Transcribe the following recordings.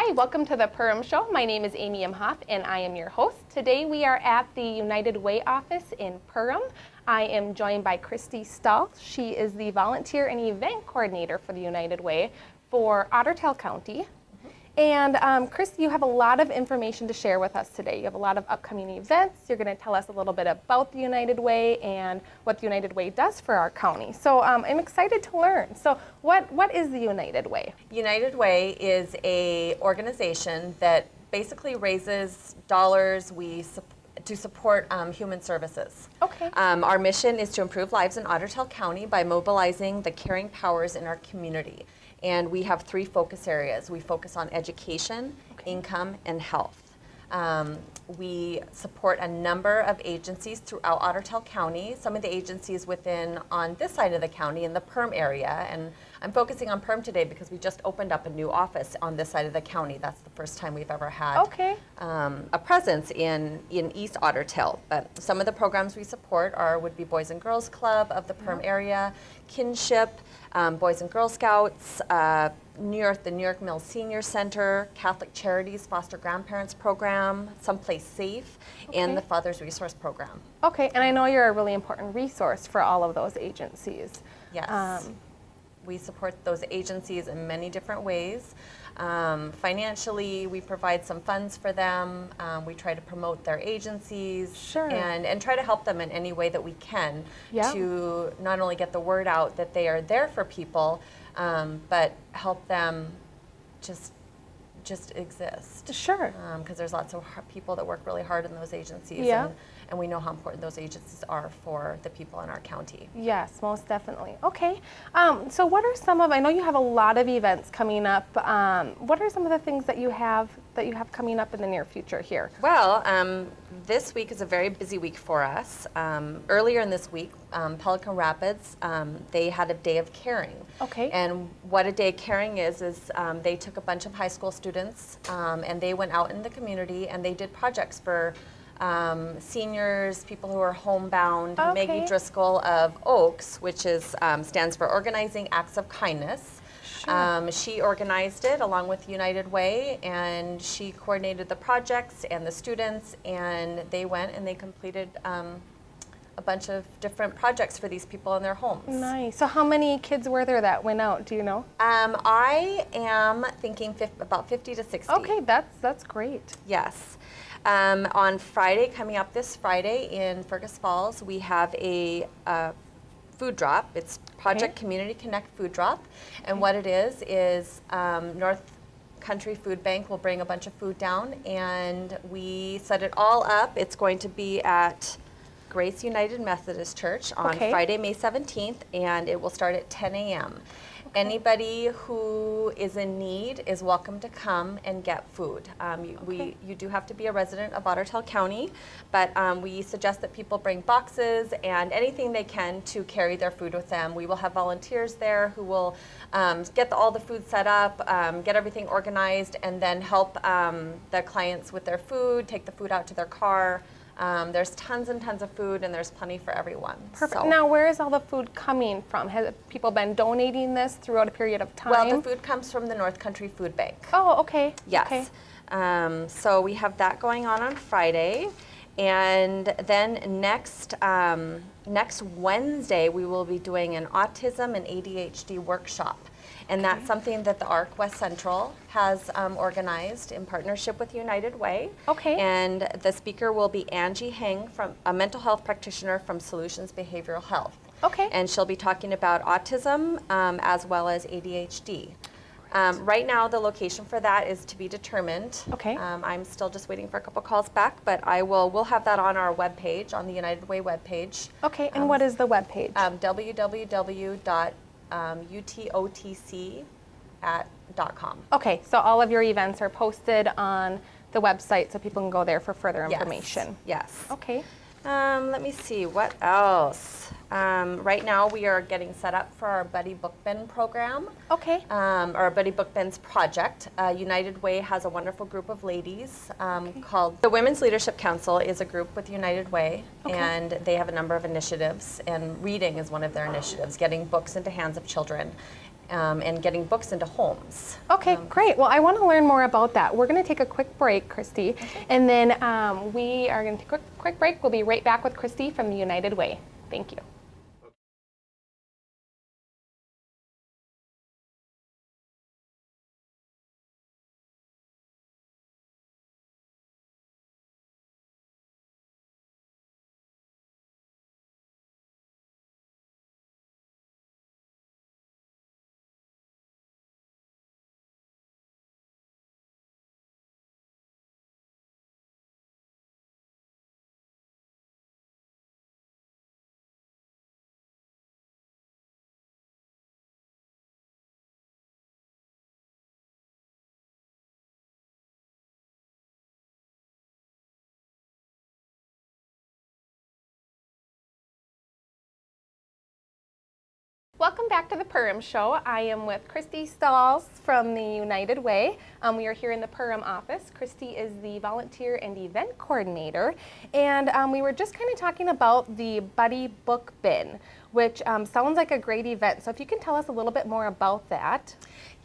Hi, welcome to the Perham Show. My name is Amy Imhoff and I am your host. Today we are at the United Way office in Perham. I am joined by Christy Stahl. She is the volunteer and event coordinator for the United Way for Otter Tail County. And Christy, you have a lot of information to share with us today. You have a lot of upcoming events. You're going to tell us a little bit about the United Way and what the United Way does for our county. So I'm excited to learn. So what is the United Way? United Way is a organization that basically raises dollars to support human services. Okay. Our mission is to improve lives in Otter Tail County by mobilizing the caring powers in our community. And we have three focus areas. We focus on education, income, and health. We support a number of agencies throughout Otter Tail County. Some of the agencies within on this side of the county in the Perham area, and I'm focusing on Perham today because we just opened up a new office on this side of the county. That's the first time we've ever had a presence in East Otter Tail. But some of the programs we support would be Boys and Girls Club of the Perham area, Kinship, Boys and Girl Scouts, the New York Mills Senior Center, Catholic Charities Foster Grandparents Program, Someplace Safe, and the Father's Resource Program. Okay, and I know you're a really important resource for all of those agencies. Yes. We support those agencies in many different ways. Financially, we provide some funds for them. We try to promote their agencies and try to help them in any way that we can to not only get the word out that they are there for people, but help them just exist. Sure. Because there's lots of people that work really hard in those agencies, and we know how important those agencies are for the people in our county. Yes, most definitely. Okay. So what are some of, I know you have a lot of events coming up. What are some of the things that you have coming up in the near future here? Well, this week is a very busy week for us. Earlier in this week, Pelican Rapids, they had a day of caring. Okay. And what a day of caring is they took a bunch of high school students and they went out in the community and they did projects for seniors, people who are homebound. Maggie Driscoll of Oaks, which is stands for Organizing Acts of Kindness. She organized it along with United Way, and she coordinated the projects and the students, and they went and they completed a bunch of different projects for these people in their homes. Nice. So how many kids were there that went out? Do you know? I am thinking about 50 to 60. Okay, that's great. Yes. On Friday, coming up this Friday in Fergus Falls, we have a food drop. It's Project Community Connect Food Drop. And what it is North Country Food Bank will bring a bunch of food down and we set it all up. It's going to be at Grace United Methodist Church on Friday, May 17th, and it will start at 10 a.m. Anybody who is in need is welcome to come and get food. You do have to be a resident of Otter Tail County, but we suggest that people bring boxes and anything they can to carry their food with them. We will have volunteers there who will get all the food set up, get everything organized, and then help the clients with their food, take the food out to their car. There's tons and tons of food, and there's plenty for everyone. Perfect. So. Now, where is all the food coming from? Have people been donating this throughout a period of time? Well, the food comes from the North Country Food Bank. Oh, okay. Yes. Okay. So we have that going on Friday, and then next Wednesday we will be doing an autism and ADHD workshop. And that's something that the ARC West Central has organized in partnership with United Way. Okay. And the speaker will be Angie Heng, a mental health practitioner from Solutions Behavioral Health. Okay. And she'll be talking about autism as well as ADHD. Right now, the location for that is to be determined. Okay. I'm still just waiting for a couple calls back, but we'll have that on our webpage, on the United Way webpage. Okay, and what is the webpage? www.utotc.com. Okay, so all of your events are posted on the website so people can go there for further information. Yes. Okay. Let me see, what else? Right now we are getting set up for our Buddy Book Bin program. Okay. Our Buddy Book Bins project. United Way has a wonderful group of ladies called the Women's Leadership Council is a group with United Way, and they have a number of initiatives, and reading is one of their initiatives, getting books into hands of children. and getting books into homes. Okay, great. Well, I want to learn more about that. We're going to take a quick break, Christy, and then we are going to take a quick break. We'll be right back with Christy from the United Way. Thank you. Welcome back to the Perham Show. I am with Christy Stalls from the United Way. We are here in the Perham office. Christy is the volunteer and event coordinator. And we were just kind of talking about the Buddy Book Bin, which sounds like a great event. So if you can tell us a little bit more about that.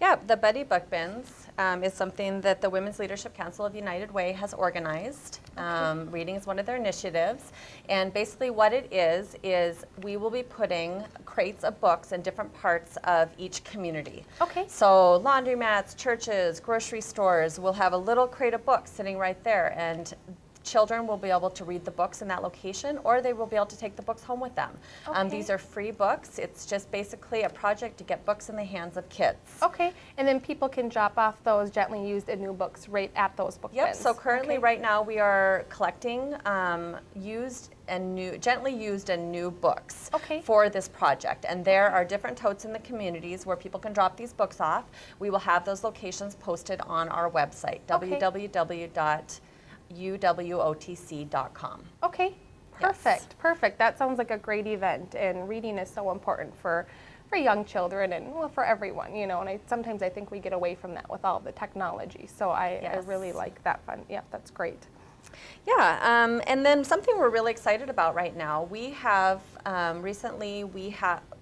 Yeah, the Buddy Book Bins is something that the Women's Leadership Council of United Way has organized. Reading is one of their initiatives. And basically what it is we will be putting crates of books in different parts of each community. Okay. So laundromats, churches, grocery stores will have a little crate of books sitting right there. And children will be able to read the books in that location, or they will be able to take the books home with them. Okay. These are free books. It's just basically a project to get books in the hands of kids. Okay, and then people can drop off those gently used and new books right at those book Yep, bins. so currently right now we are collecting gently used and new books for this project. And there are different totes in the communities where people can drop these books off. We will have those locations posted on our website, www.uwotc.com. Okay, perfect, perfect. That sounds like a great event, and reading is so important for young children and well, for everyone, you know, and sometimes I think we get away from that with all the technology. So I really like that fun. Yeah, that's great. Yeah, and then something we're really excited about right now, we have recently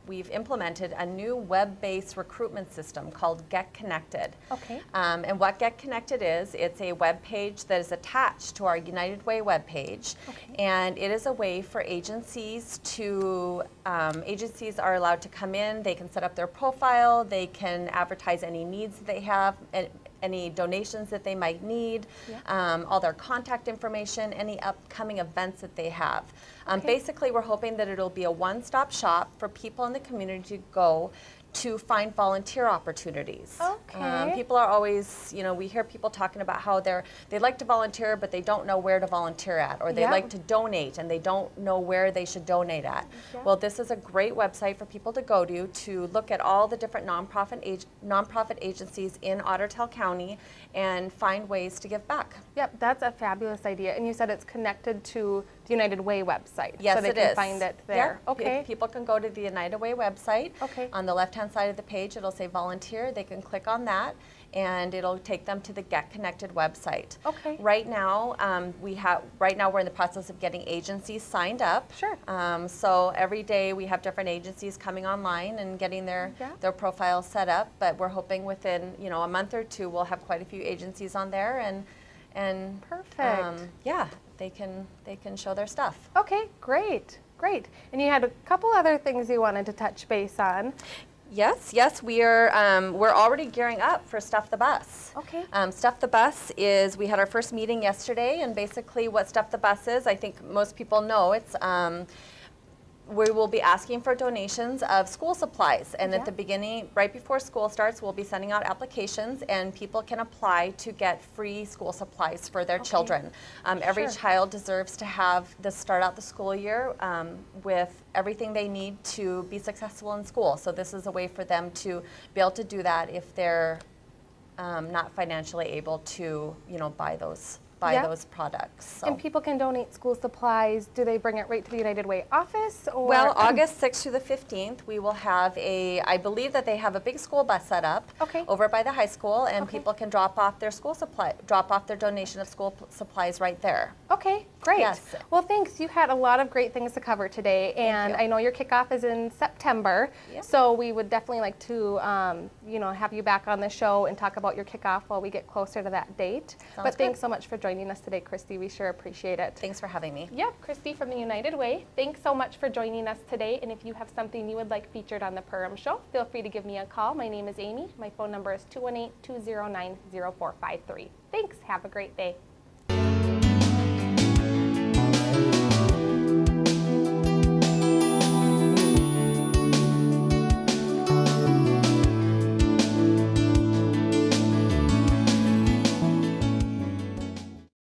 we've implemented a new web-based recruitment system called Get Connected. Okay. And what Get Connected is, it's a web page that is attached to our United Way web page, and it is a way for agencies to agencies are allowed to come in. They can set up their profile. They can advertise any needs that they have. Any donations that they might need, all their contact information, any upcoming events that they have. Basically, we're hoping that it'll be a one-stop shop for people in the community to go to find volunteer opportunities. Okay. People are always, you know, we hear people talking about how they like to volunteer, but they don't know where to volunteer at, or they like to donate and they don't know where they should donate at. Well, this is a great website for people to go to look at all the different nonprofit agencies in Ottertail County and find ways to give back. Yep, that's a fabulous idea. And you said it's connected to the United Way website. Yes, so they it can is. Find it there. Yeah. Okay. People can go to the United Way website. Okay. On the left-hand side of the page, it'll say volunteer. They can click on that, and it'll take them to the Get Connected website. Okay. Right now, we're in the process of getting agencies signed up. Sure. So every day we have different agencies coming online and getting their profiles set up. But we're hoping within a month or two we'll have quite a few agencies on there, and perfect. they can show their stuff. Okay, great. And you had a couple other things you wanted to touch base on. Yes, we're already gearing up for Stuff the Bus. Okay. Stuff the Bus is, we had our first meeting yesterday, and basically what Stuff the Bus is, I think most people know, it's we will be asking for donations of school supplies, and at the beginning, right before school starts, we'll be sending out applications, and people can apply to get free school supplies for their children. Every child deserves to start out the school year with everything they need to be successful in school. So this is a way for them to be able to do that if they're not financially able to, buy those buy Yeah. those products. So. And people can donate school supplies. Do they bring it right to the United Way office? Or? Well, August 6th through the 15th, we will have I believe that they have a big school bus set up Okay. over by the high school, and Okay. people can drop off their donation of school supplies right there. Okay, great. Yes. Well, thanks. You had a lot of great things to cover today, and you. I know your kickoff is in September, Yep. so we would definitely like to, have you back on the show and talk about your kickoff while we get closer to that date. But good. thanks so much for joining us today, Christy. We sure appreciate it. Thanks for having me. Yep, Christy from the United Way. Thanks so much for joining us today. And if you have something you would like featured on the Perham Show, feel free to give me a call. My name is Amy. My phone number is 218-209-0453. Thanks. Have a great day.